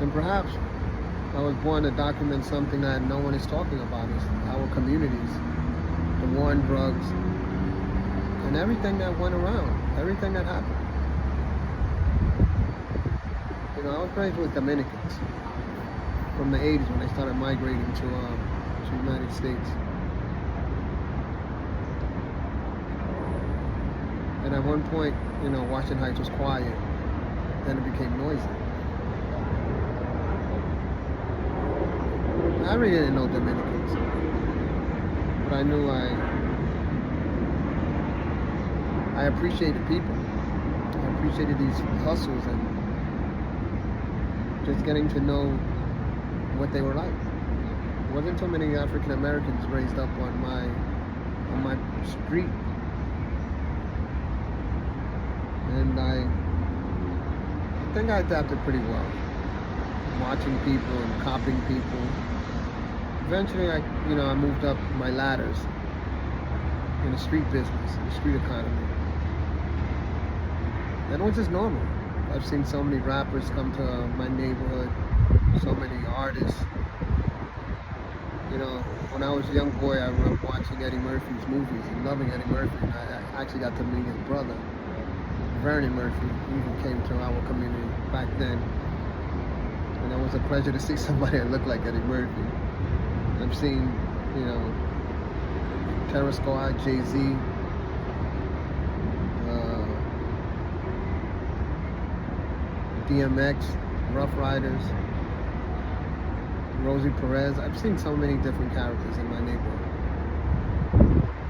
And perhaps I was born to document something that no one is talking about, is our communities, the war on drugs, and everything that went around, everything that happened. You know, I was raised with Dominicans from the 80s when they started migrating to the United States. And at one point, you know, Washington Heights was quiet, then it became noisy. I really didn't know Dominicans, but I knew I appreciated people. I appreciated these hustles and just getting to know what they were like. There wasn't too many African Americans raised up on my street, and I think I adapted pretty well, watching people and copying people. Eventually, I moved up my ladders in the street business, in the street economy. And it was just normal. I've seen so many rappers come to my neighborhood, so many artists. You know, when I was a young boy, I grew up watching Eddie Murphy's movies and loving Eddie Murphy. And I actually got to meet his brother, Vernon Murphy. He even came to our community back then. And it was a pleasure to see somebody that looked like Eddie Murphy. I've seen, you know, Terror Squad, Jay-Z, DMX, Rough Riders, Rosie Perez. I've seen so many different characters in my neighborhood.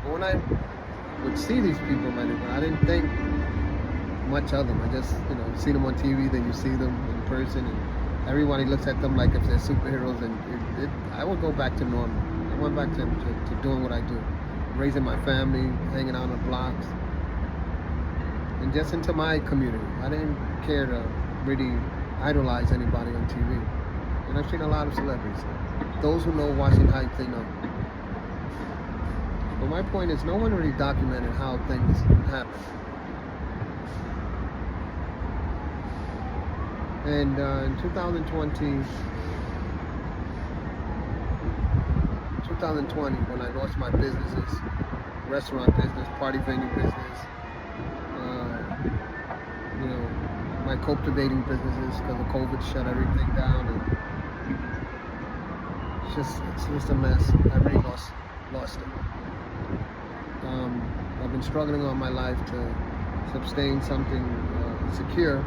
But when I would see these people in my neighborhood, I didn't think much of them. I just, you know, see them on TV, then you see them in person, and everybody looks at them like if they're superheroes, and I would go back to normal. I went back to doing what I do, raising my family, hanging out on the blocks, and just into my community. I didn't care to really idolize anybody on TV. And I've seen a lot of celebrities. Those who know Washington Heights, they know. But my point is, no one really documented how things happen. And in 2020, when I lost my businesses, restaurant business, party venue business, you know, my cultivating businesses, because of COVID shut everything down, and it's just a mess. I really lost it. I've been struggling all my life to sustain something secure.